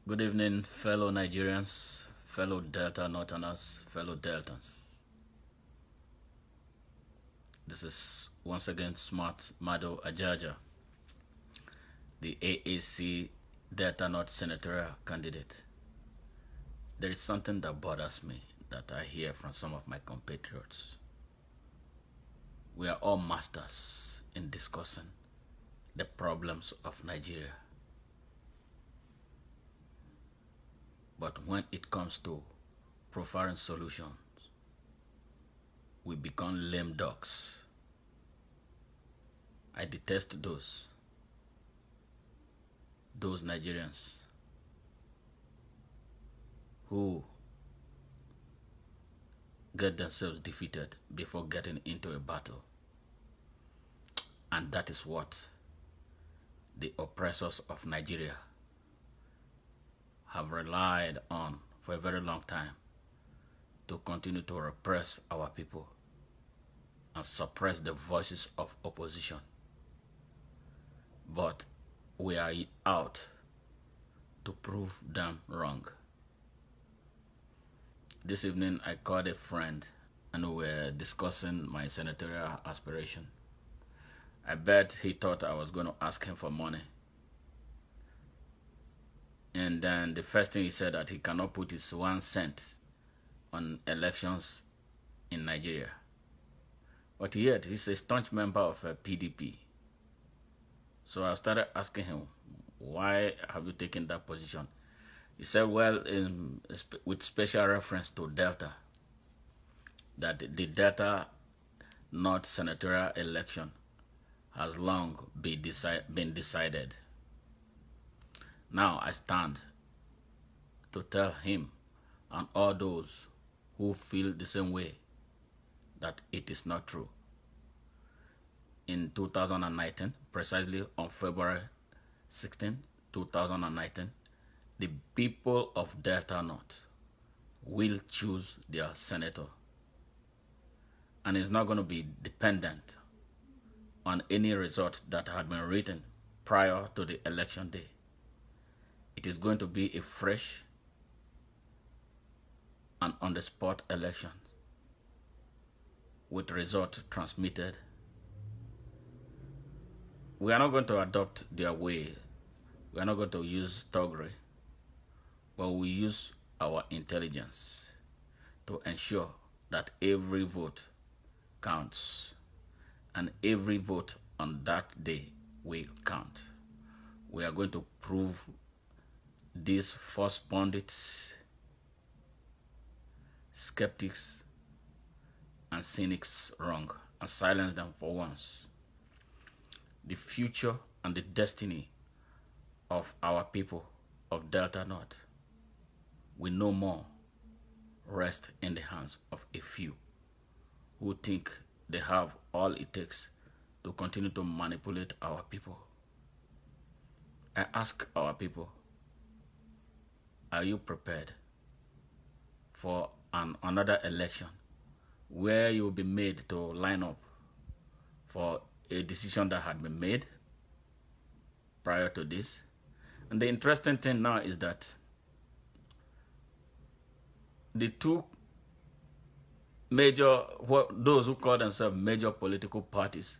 Good evening, fellow Nigerians, fellow Delta Northerners, fellow Deltans. This is once again Smart Mado Ajaja, the AAC Delta North senatorial candidate. There is something that bothers me that I hear from some of my compatriots. We are all masters in discussing the problems of Nigeria. But when it comes to providing solutions, we become lame ducks. I detest those Nigerians who get themselves defeated before getting into a battle. And that is what the oppressors of Nigeria have relied on for a very long time to continue to repress our people and suppress the voices of opposition. But we are out to prove them wrong. This evening I called a friend and we were discussing my senatorial aspiration. I bet he thought I was going to ask him for money. And then the first thing he said that he cannot put his 1 cent on elections in Nigeria. But yet, he's a staunch member of PDP. So I started asking him, why have you taken that position? He said, well, with special reference to Delta, that the Delta North senatorial election has long been decided. Now I stand to tell him and all those who feel the same way that it is not true. In 2019, precisely on February 16, 2019, the people of Delta North will choose their senator. And it's not going to be dependent on any result that had been written prior to the election day. It is going to be a fresh and on-the-spot election with result transmitted. We are not going to adopt their way. We are not going to use thuggery, but we use our intelligence to ensure that every vote counts and every vote on that day will count. We are going to prove these false pundits, skeptics, and cynics wrong and silence them for once. The future and the destiny of our people of Delta North will no more rest in the hands of a few who think they have all it takes to continue to manipulate our people. I ask our people, are you prepared for another election where you will be made to line up for a decision that had been made prior to this? And the interesting thing now is that the two major, those who call themselves major political parties,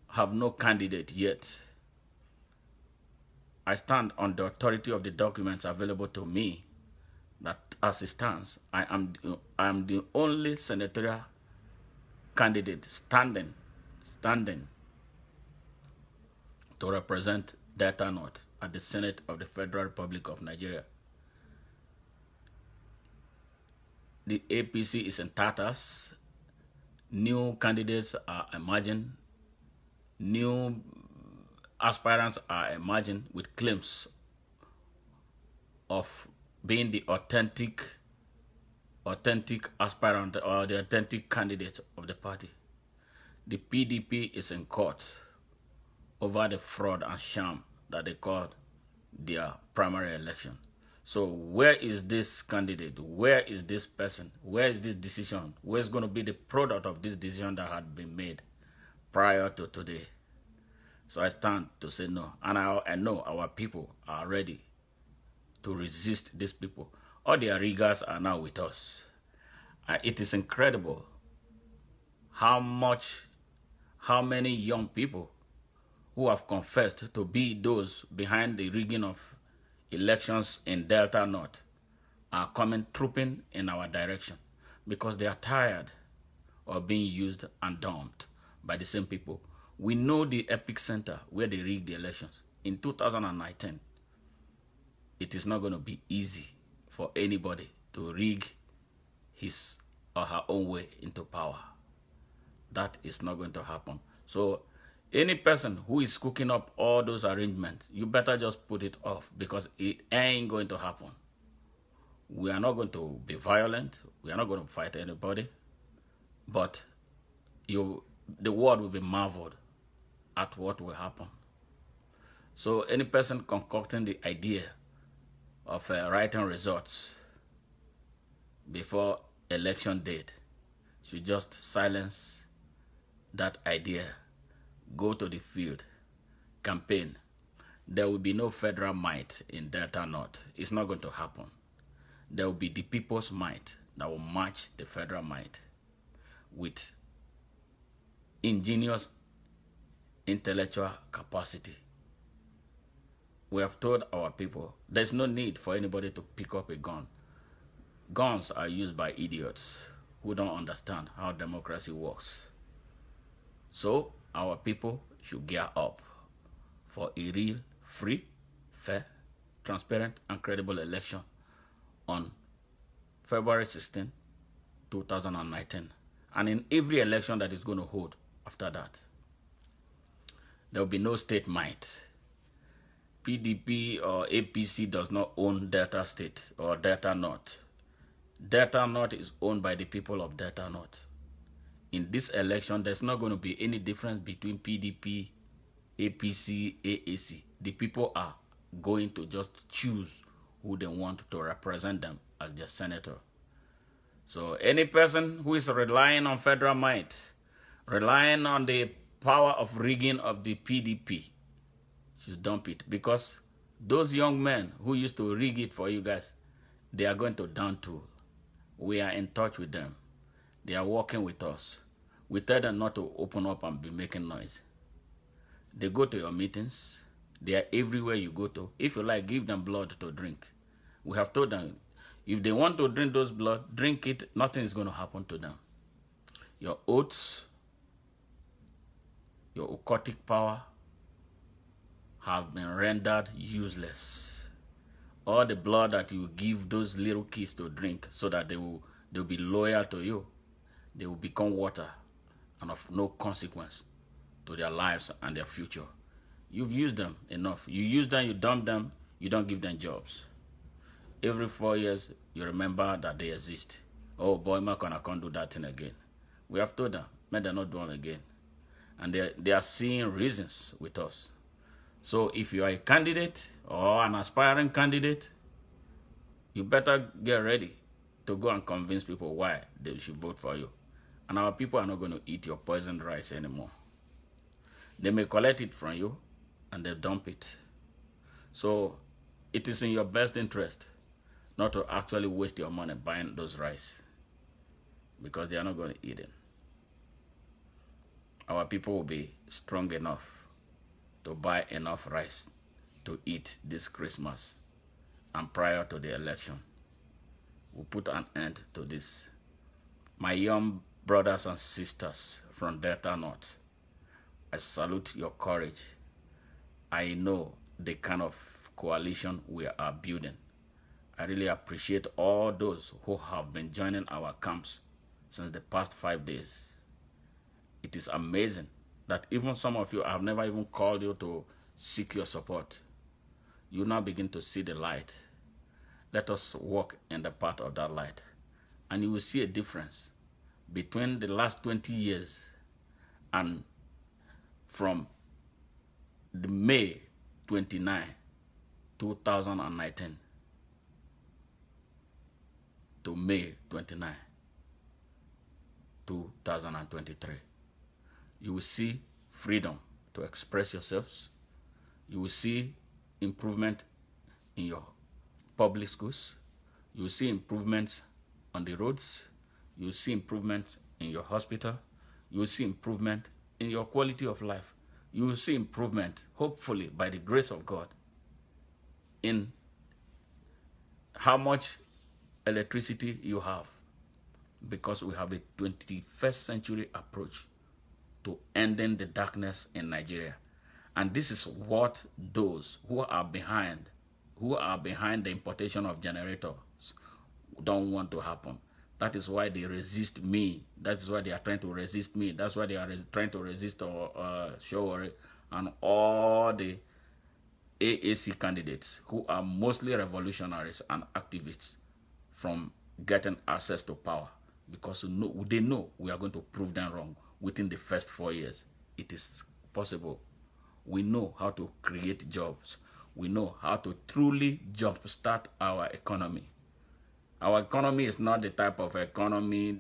have no candidate yet. I stand on the authority of the documents available to me that as it stands, I am the only senatorial candidate standing to represent Delta North at the Senate of the Federal Republic of Nigeria. The APC is in tatters. New candidates are emerging. New aspirants are emerging with claims of being the authentic aspirant or the authentic candidate of the party. The PDP is in court over the fraud and sham that they called their primary election. So where is this candidate? Where is this person? Where is this decision? Where's going to be the product of this decision that had been made prior to today? So I stand to say no. And I know our people are ready to resist these people. All their riggers are now with us. It is incredible how many young people who have confessed to be those behind the rigging of elections in Delta North are coming trooping in our direction because they are tired of being used and dumped by the same people. We know the epicenter where they rigged the elections. In 2019, it is not going to be easy for anybody to rig his or her own way into power. That is not going to happen. So any person who is cooking up all those arrangements, you better just put it off because it ain't going to happen. We are not going to be violent. We are not going to fight anybody. But the world will be marveled at what will happen. So any person concocting the idea of writing results before election date should just silence that idea. Go to the field, campaign. There will be no federal might in Delta North. It's not going to happen. There will be the people's might that will match the federal might with ingenious intellectual capacity. We have told our people there's no need for anybody to pick up a gun. Guns are used by idiots who don't understand how democracy works. So our people should gear up for a real, free, fair, transparent, and credible election on February 16, 2019. And in every election that is going to hold after that. There will be no state might. PDP or APC does not own Delta State or Delta North. Delta North is owned by the people of Delta North. In this election, there's not going to be any difference between PDP, APC, AAC. The people are going to just choose who they want to represent them as their senator. So any person who is relying on federal might, relying on the power of rigging of the PDP, should dump it. Because those young men who used to rig it for you guys, they are going to down tool. We are in touch with them. They are working with us. We tell them not to open up and be making noise. They go to your meetings. They are everywhere you go to. If you like, give them blood to drink. We have told them, if they want to drink those blood, drink it. Nothing is going to happen to them. Your oaths, your occultic power have been rendered useless. All the blood that you give those little kids to drink so that they'll be loyal to you, they will become water and of no consequence to their lives and their future. You've used them enough. You use them, you dump them, you don't give them jobs. Every 4 years, you remember that they exist. Oh boy, I can't do that thing again. We have told them, man, they're not doing it again. And they are seeing reasons with us. So if you are a candidate or an aspiring candidate, you better get ready to go and convince people why they should vote for you. And our people are not going to eat your poisoned rice anymore. They may collect it from you and they dump it. So it is in your best interest not to actually waste your money buying those rice because they are not going to eat it. Our people will be strong enough to buy enough rice to eat this Christmas and prior to the election. We'll put an end to this. My young brothers and sisters from Delta North, I salute your courage. I know the kind of coalition we are building. I really appreciate all those who have been joining our camps since the past 5 days. It is amazing that even some of you, I have never even called you to seek your support. You now begin to see the light. Let us walk in the path of that light. And you will see a difference between the last 20 years and from the May 29, 2019 to May 29, 2023. You will see freedom to express yourselves. You will see improvement in your public schools. You will see improvements on the roads. You will see improvement in your hospital. You will see improvement in your quality of life. You will see improvement, hopefully, by the grace of God, in how much electricity you have, because we have a 21st century approach to ending the darkness in Nigeria. And this is what those who are behind the importation of generators don't want to happen. That is why they resist me. That is why they are trying to resist me. That's why they are trying to resist Showore and all the AAC candidates who are mostly revolutionaries and activists from getting access to power, because they know we are going to prove them wrong within the first 4 years. It is possible. We know how to create jobs. We know how to truly jumpstart our economy. Our economy is not the type of economy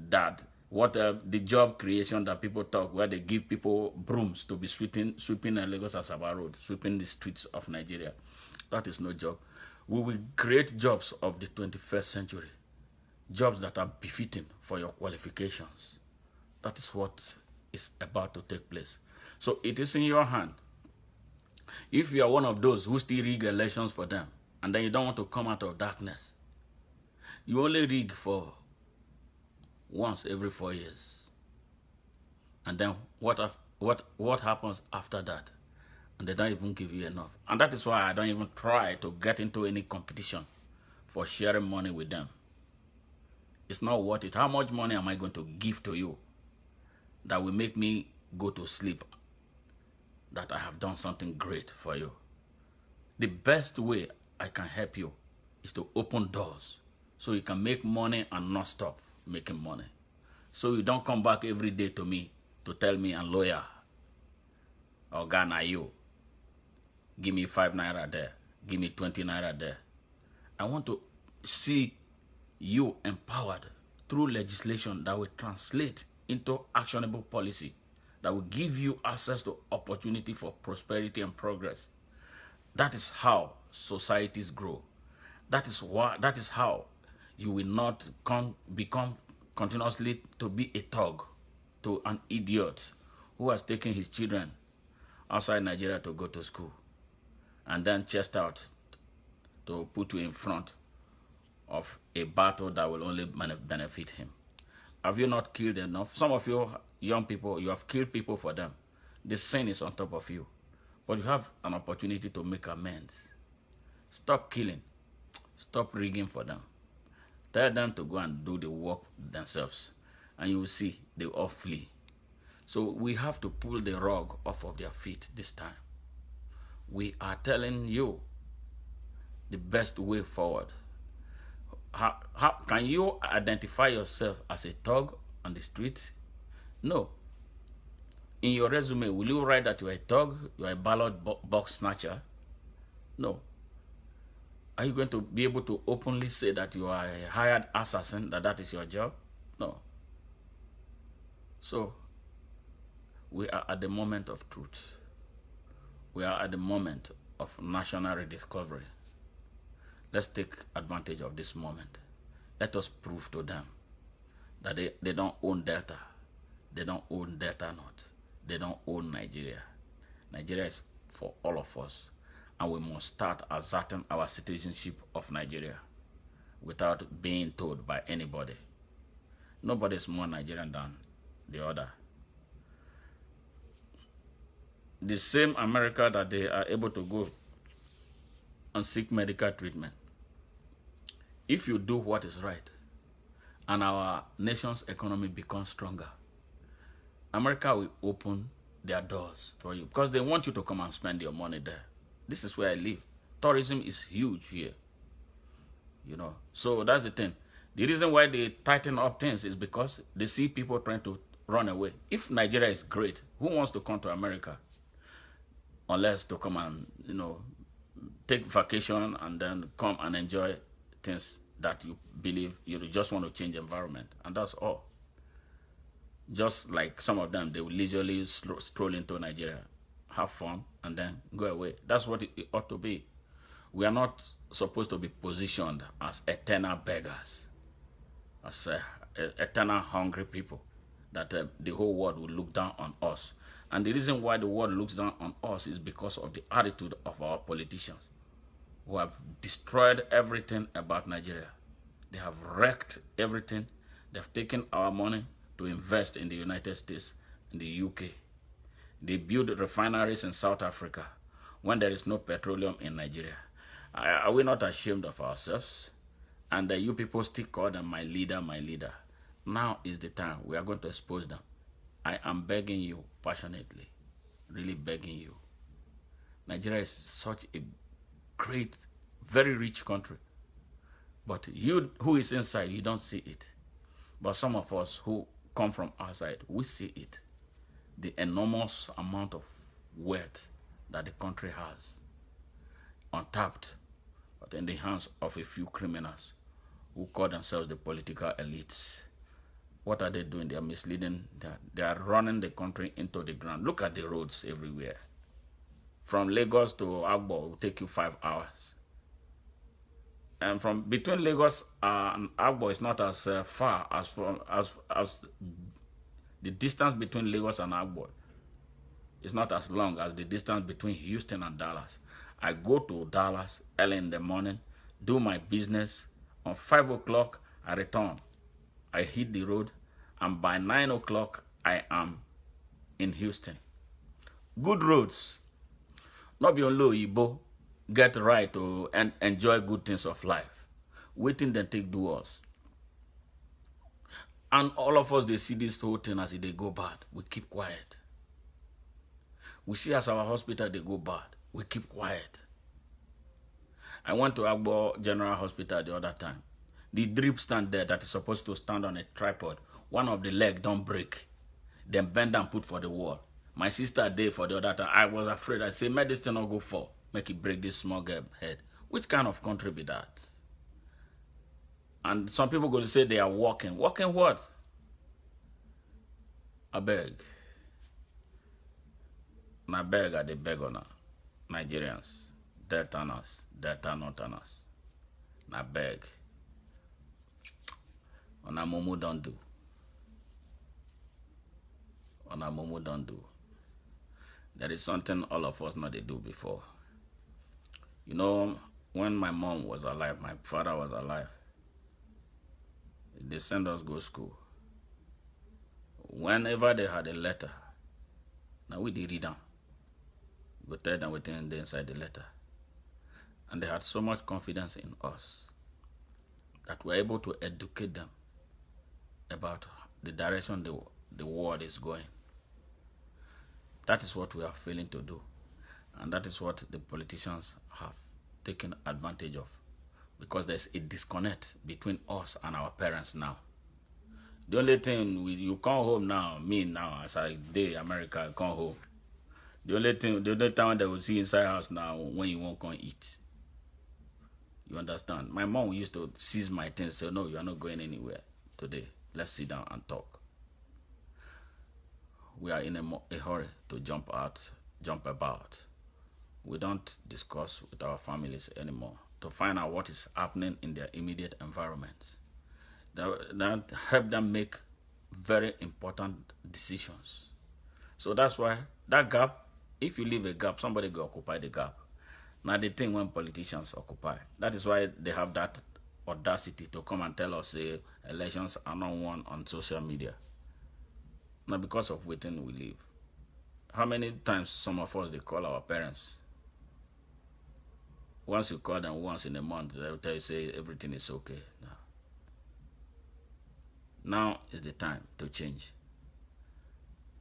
that the job creation that people talk, where they give people brooms to be sweeping Lagos Asaba Road, sweeping the streets of Nigeria. That is no job. We will create jobs of the 21st century, jobs that are befitting for your qualifications. That is what is about to take place. So it is in your hand. If you are one of those who still rig elections for them, and then you don't want to come out of darkness, you only rig for once every 4 years. And then what happens after that? And they don't even give you enough. And that is why I don't even try to get into any competition for sharing money with them. It's not worth it. How much money am I going to give to you that will make me go to sleep that I have done something great for you? The best way I can help you is to open doors so you can make money and not stop making money. So you don't come back every day to me to tell me I'm lawyer or Ghana you. Give me 5 naira there. Give me 20 naira there. I want to see you empowered through legislation that will translate into actionable policy, that will give you access to opportunity for prosperity and progress. That is how societies grow. That is how you will not become continuously to be a thug, to an idiot who has taken his children outside Nigeria to go to school and then chest out to put you in front of a battle that will only benefit him. Have you not killed enough? Some of you young people, you have killed people for them. The sin is on top of you. But you have an opportunity to make amends. Stop killing. Stop rigging for them. Tell them to go and do the work themselves. And you will see they all flee. So we have to pull the rug off of their feet this time. We are telling you the best way forward. How can you identify yourself as a thug on the street? No. In your resume, will you write that you are a thug, you are a ballot box snatcher? No. Are you going to be able to openly say that you are a hired assassin, that is your job? No. So, we are at the moment of truth. We are at the moment of national rediscovery. Let's take advantage of this moment. Let us prove to them that they don't own Delta. They don't own Delta North. They don't own Nigeria. Nigeria is for all of us. And we must start asserting our citizenship of Nigeria without being told by anybody. Nobody is more Nigerian than the other. The same America that they are able to go and seek medical treatment. If you do what is right and our nation's economy becomes stronger, America will open their doors for you because they want you to come and spend your money there. This is where I live. Tourism is huge here. You know, so that's the thing. The reason why they tighten up things is because they see people trying to run away. If Nigeria is great, who wants to come to America? Unless to come and, you know, take vacation and then come and enjoy things that you believe you just want to change environment. And that's all. Just like some of them, they will leisurely stroll into Nigeria have fun, and then go away. That's what it ought to be. We are not supposed to be positioned as eternal beggars, as eternal hungry people, that the whole world will look down on us. And the reason why the world looks down on us is because of the attitude of our politicians, who have destroyed everything about Nigeria. They have wrecked everything. They've taken our money to invest in the United States, in the UK. They build refineries in South Africa when there is no petroleum in Nigeria. Are we not ashamed of ourselves? And you people still call them my leader, my leader. Now is the time. We are going to expose them. I am begging you passionately, really begging you. Nigeria is such a great, very rich country. But you who is inside, you don't see it. But some of us who come from outside, we see it. The enormous amount of wealth that the country has, untapped, but in the hands of a few criminals who call themselves the political elites. What are they doing? They are misleading. They are running the country into the ground. Look at the roads everywhere. From Lagos to Agbo will take you 5 hours. And from between Lagos and Agbo is not as far as the distance between Lagos and Agbo is not as long as the distance between Houston and Dallas. I go to Dallas early in the morning, do my business. On 5 o'clock, I return. I hit the road, and by 9 o'clock, I am in Houston. Good roads. Not be only Igbo get right to enjoy good things of life. Waiting then take do us. And all of us, they see this whole thing as they go bad. We keep quiet. We see as our hospital, they go bad. We keep quiet. I went to Agbo General Hospital the other time. The drip stand there that is supposed to stand on a tripod, one of the leg don't break. Then bend and put for the wall. My sister did for the other time. I was afraid. I said, make this thing not go fall. Make it break this small girl head. Which kind of country be that? And some people go to say they are walking. Walking what? I beg. I beg at the beg on Nigerians. Deltanas. Delta Northerners. I beg. On a momo don't do. On a momo don't do. There is something all of us not they do before. You know, when my mom was alive, my father was alive, they sent us go school. Whenever they had a letter, now we did read them. We tell them within inside the letter. And they had so much confidence in us that we're able to educate them about the direction the world is going. That is what we are failing to do. And that is what the politicians have taken advantage of. Because there's a disconnect between us and our parents now. The only thing, you come home now, me now, as I did America, I come home. The only time they will see inside house now when you won't come eat. You understand? My mom used to seize my things, say, no, you are not going anywhere today. Let's sit down and talk. We are in a hurry to jump about. We don't discuss with our families anymore to find out what is happening in their immediate environments. That help them make very important decisions. So that's why that gap, if you leave a gap, somebody will occupy the gap. Now the thing when politicians occupy, that is why they have that audacity to come and tell us elections are not won on social media. Now because of waiting we live. How many times some of us they call our parents? Once you call them once in a month, they'll tell you say everything is okay. Now is the time to change.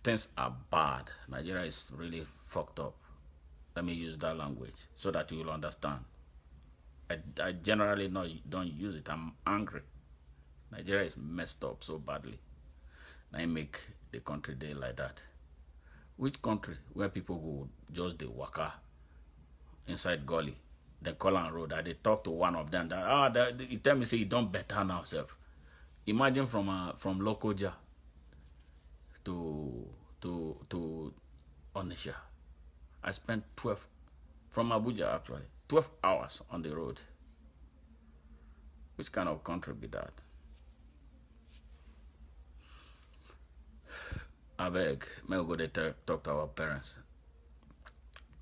Things are bad. Nigeria is really fucked up. Let me use that language so that you will understand. I generally don't use it. I'm angry. Nigeria is messed up so badly. I make the country day like that. Which country where people go just the waka inside gully, the Colon Road, and they talk to one of them that he tell me say he don't better now self. Imagine from Lokoja to Onitsha. I spent 12, from Abuja actually, 12 hours on the road. Which kind of country be that? I beg, may we go there talk to our parents,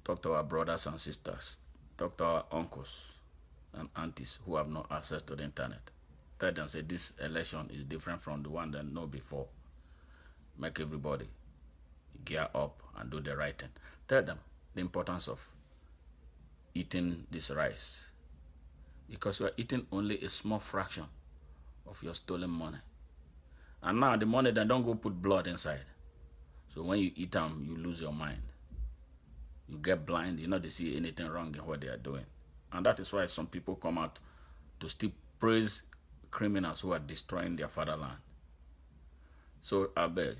talk to our brothers and sisters, talk to our uncles and aunties who have no access to the internet. Tell them, say, this election is different from the one they know before. Make everybody gear up and do the right thing. Tell them the importance of eating this rice, because you are eating only a small fraction of your stolen money. And now the money, they don't go put blood inside. So when you eat them, you lose your mind. You get blind, you know they see anything wrong in what they are doing. And that is why some people come out to still praise criminals who are destroying their fatherland. So I beg,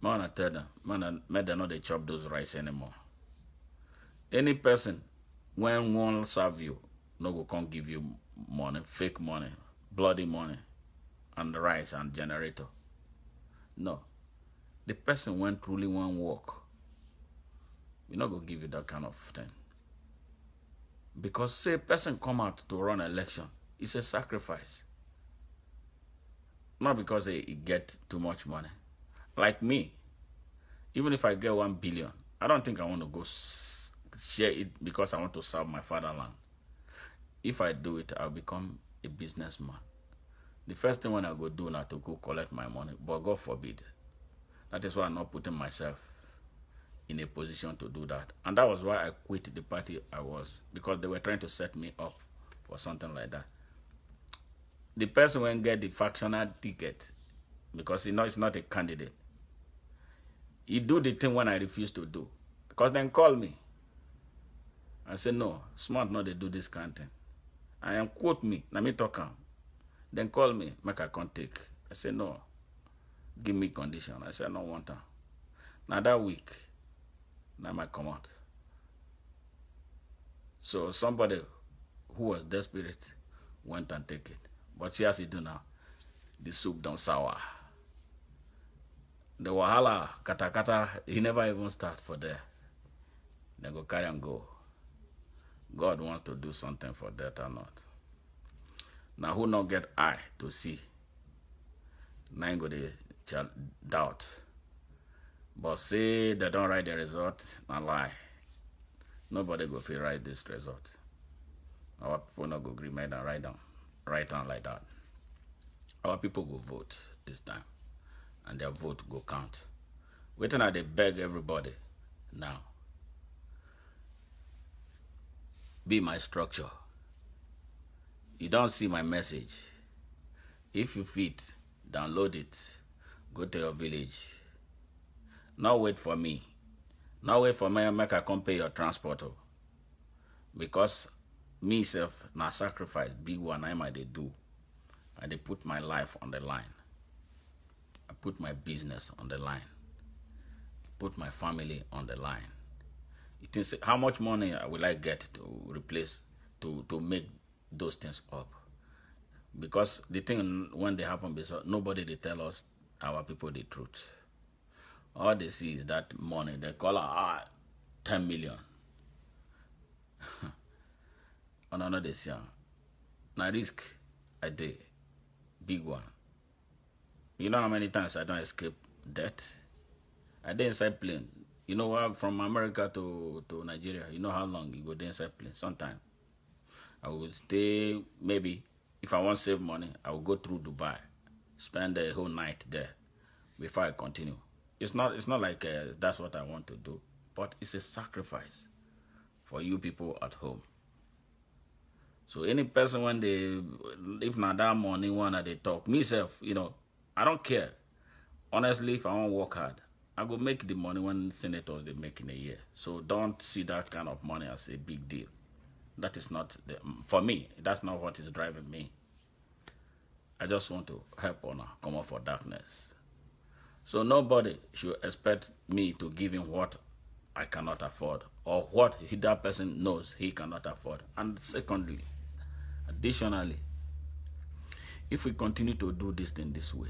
man, I tell them, man, may they not they chop those rice anymore. Any person, when one serve you, no go come give you money, fake money, bloody money, and the rice and generator. No. The person when truly want work, we not go give you that kind of thing. Because say a person come out to run an election, it's a sacrifice. Not because he get too much money. Like me, even if I get 1 billion, I don't think I want to go share it because I want to serve my fatherland. If I do it, I'll become a businessman. The first thing when I go do now to go collect my money, but God forbid. That is why I'm not putting myself in a position to do that. And that was why I quit the party I was, because they were trying to set me up for something like that. The person won't get the factional ticket because it's not a candidate. He do the thing when I refuse to do. Because then call me. I say, no, smart not they do this kind of thing. I am quote me, let me talk am. Then call me, make I can't take. I say, no, give me condition. I say, I don't want her. Now that week, now I come out. So somebody who was desperate went and take it. But see as he do now, the soup don't sour. The wahala, kata kata, he never even start for there. Then go carry and go. God wants to do something for that or not. Now who not get eye to see? Now ain't go the doubt. But say they don't write the result, not lie. Nobody go feel write this result. Our people not go agree, and write down like that. Our people go vote this time, and their vote go count. Waiting at they beg everybody now. Be my structure. You don't see my message. If you fit, download it. Go to your village. Now wait for me. Now wait for me and make I come pay your transport. Because me self na sacrifice big one I might do. And they put my life on the line. I put my business on the line. Put my family on the line. It is how much money will I get to replace to make those things up? Because the thing when they happen, nobody they tell us our people the truth. All they see is that money. They call 10 million. On another day, now risk a day, big one. You know how many times I don't escape death? I did inside plane. You know what? From America to Nigeria, you know how long you go there inside plane? Sometime. I will stay, maybe, if I want to save money, I will go through Dubai, spend the whole night there before I continue. It's not like that's what I want to do, but it's a sacrifice for you people at home. So any person when if not that morning one that they talk, myself, I don't care. Honestly, if I want to work hard, I go make the money when senators they make in a year. So don't see that kind of money as a big deal. That is not, for me, that's not what is driving me. I just want to help honor, come out for darkness. So nobody should expect me to give him what I cannot afford or what that person knows he cannot afford. And secondly, additionally, if we continue to do this thing this way,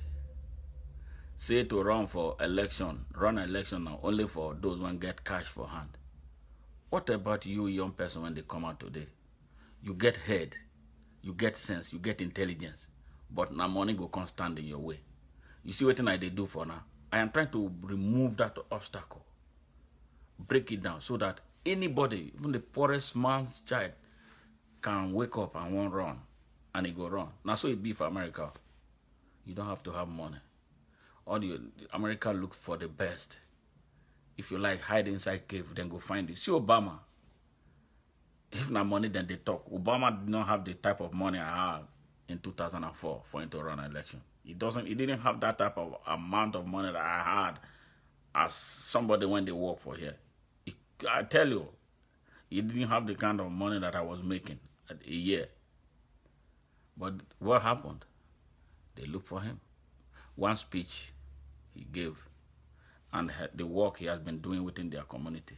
say to run for election, run election now only for those who get cash for hand. What about you, young person, when they come out today? You get head, you get sense, you get intelligence, but now money go come stand in your way. You see what I do for now? I am trying to remove that obstacle, break it down so that anybody, even the poorest man's child, can wake up and won't run, and he go run. Now so it be for America. You don't have to have money. All the America look for the best. If you like hide inside cave, then go find it. See Obama. If not money, then they talk. Obama did not have the type of money I had in 2004 for him to run an election. He didn't have that type of amount of money that I had as somebody when they work for here. I tell you, he didn't have the kind of money that I was making a year. But what happened? They looked for him. One speech he gave and the work he has been doing within their community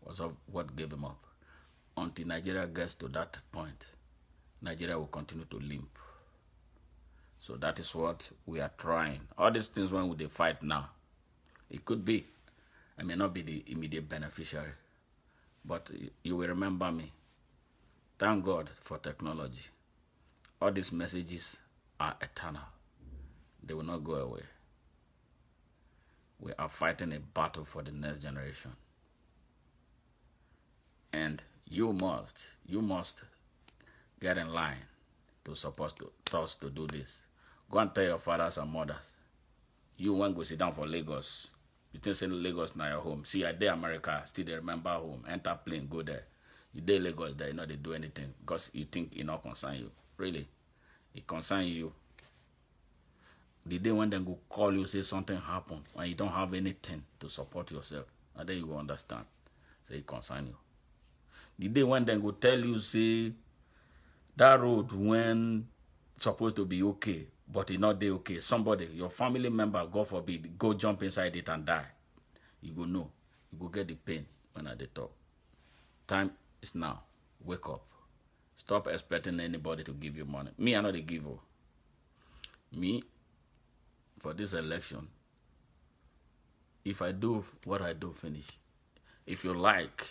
was of what gave him up. Until Nigeria gets to that point, Nigeria will continue to limp. So that is what we are trying. All these things when they fight now, it could be, I may not be the immediate beneficiary, but you will remember me. Thank God for technology. All these messages are eternal. They will not go away. We are fighting a battle for the next generation. And you must get in line to support us to do this. Go and tell your fathers and mothers. You won't go sit down for Lagos. You think say Lagos now your home. See, I dey America, still they remember home. Enter plane, go there. You dey Lagos there, you know they do anything because you think it not concern you. Really, it concern you. The day when they go call you, say something happened, when you don't have anything to support yourself, and then you will understand. Say it concern you. The day when they go tell you, say, that road when supposed to be okay, but it not dey okay. Somebody, your family member, God forbid, go jump inside it and die. You go know. You go get the pain when I dey talk. Time is now. Wake up. Stop expecting anybody to give you money. Me, I know the giver. Me, for this election, if I do what I do, finish. If you like,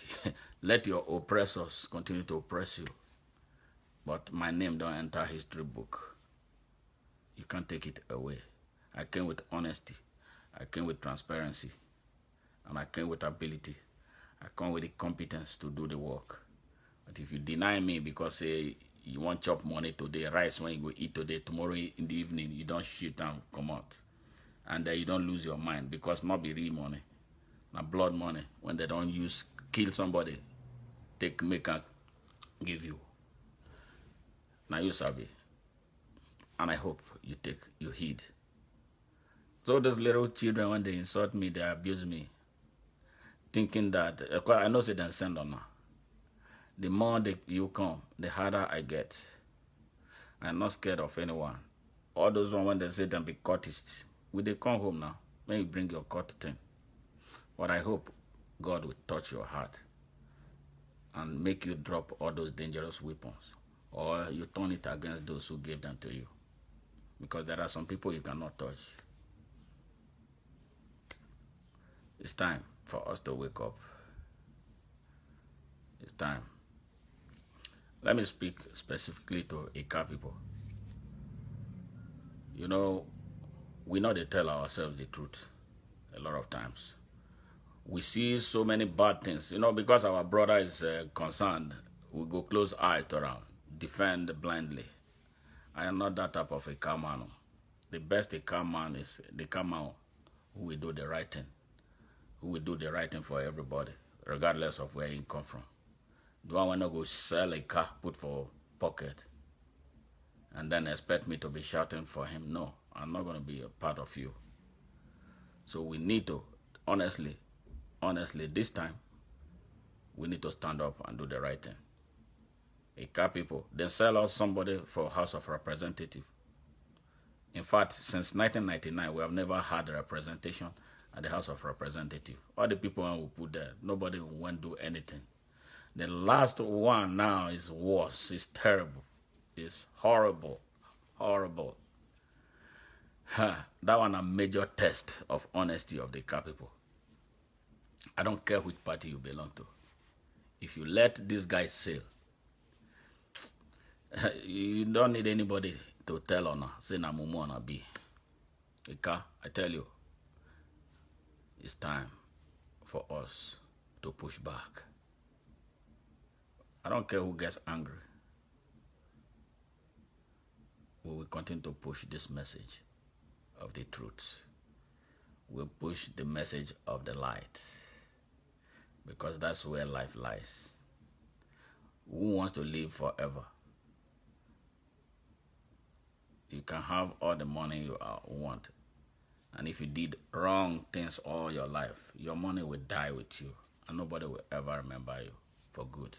let your oppressors continue to oppress you. But my name don't enter history book. You can't take it away. I came with honesty. I came with transparency. And I came with ability. I come with the competence to do the work. But if you deny me because say you want chop money today, rice when you go eat today, tomorrow in the evening, you don't shit and come out. And then you don't lose your mind because not be real money. Now blood money, when they don't use, kill somebody, make and give you. Now you sabi. And I hope you heed. So those little children, when they insult me, they abuse me, thinking that, I know say they send on now. The more you come, the harder I get. I'm not scared of anyone. All those ones, when they say them be courtists, will they come home now? When you bring your court thing. But I hope God will touch your heart and make you drop all those dangerous weapons. Or you turn it against those who gave them to you. Because there are some people you cannot touch. It's time for us to wake up. It's time. Let me speak specifically to Ika people. You know they tell ourselves the truth a lot of times. We see so many bad things. Because our brother is concerned, we go close eyes around, defend blindly. I am not that type of a calm man. The best a calm man is the calm man who will do the right thing. Who will do the right thing for everybody, regardless of where he come from. Do I want to go sell a car, put for pocket, and then expect me to be shouting for him? No, I'm not going to be a part of you. So we need to, honestly, this time, we need to stand up and do the right thing. A car people, they sell us somebody for House of Representatives. In fact, since 1999, we have never had a representation at the House of Representatives. All the people who put there, nobody won't do anything. The last one now is worse. It's terrible. It's horrible. Horrible. That one a major test of honesty of the car people. I don't care which party you belong to. If you let these guys sail, you don't need anybody to tell on her, say na mumu on a be. Ika, I tell you, it's time for us to push back. I don't care who gets angry. We will continue to push this message of the truth. We'll push the message of the light, because that's where life lies. Who wants to live forever? You can have all the money you want, and if you did wrong things all your life, your money will die with you, and nobody will ever remember you for good.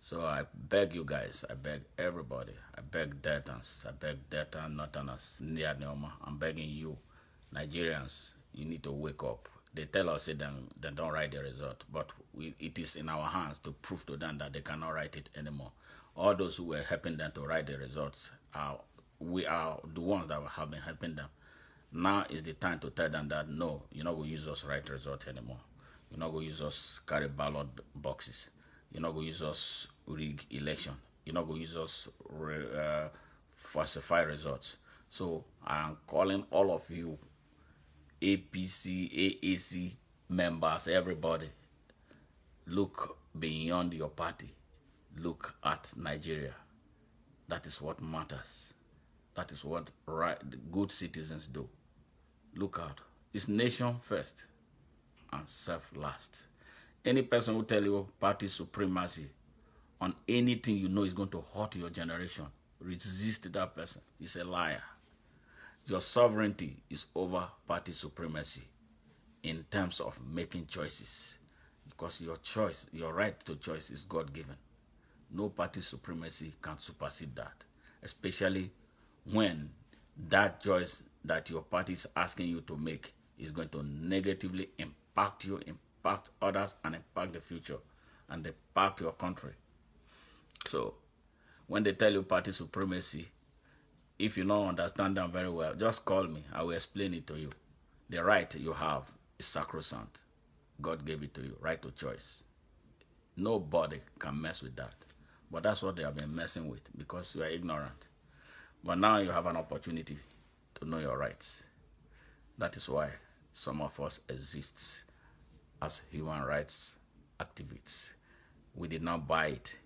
So I beg you guys, I beg everybody, I beg Deltans, I beg Delta Northerners, near Neoma, I'm begging you, Nigerians, you need to wake up. They tell us that they don't write the result, but it is in our hands to prove to them that they cannot write it anymore. All those who were helping them to write the results, we are the ones that have been helping them. Now is the time to tell them that no, you're not going to use us write results anymore. You're not going to use us carry ballot boxes. You're not going to use us rig election. You're not going to use us falsify results. So I'm calling all of you APC, AAC members, everybody, look beyond your party. Look at Nigeria. That is what matters. That is what good citizens do. Look out. It's nation first and self last. Any person who tell you party supremacy on anything you know is going to hurt your generation, resist that person. He's a liar. Your sovereignty is over party supremacy in terms of making choices, because your choice, your right to choice is God-given. No party supremacy can supersede that, especially when that choice that your party is asking you to make is going to negatively impact you, impact others, and impact the future, and impact your country. So when they tell you party supremacy, if you don't understand them very well, just call me. I will explain it to you. The right you have is sacrosanct. God gave it to you, right to choice. Nobody can mess with that. But that's what they have been messing with, because you are ignorant. But now you have an opportunity to know your rights. That is why some of us exist as human rights activists. We did not buy it.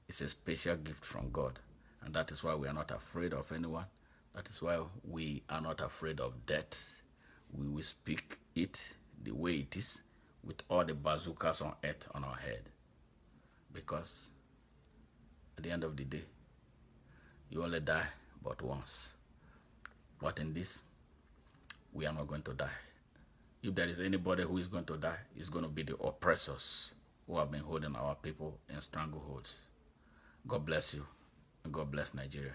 It's a special gift from God. And that is why we are not afraid of anyone. That is why we are not afraid of death. We will speak it the way it is, with all the bazookas on earth on our head. Because at the end of the day, you only die but once. But in this, we are not going to die. If there is anybody who is going to die, it's going to be the oppressors who have been holding our people in strangleholds. God bless you, and God bless Nigeria.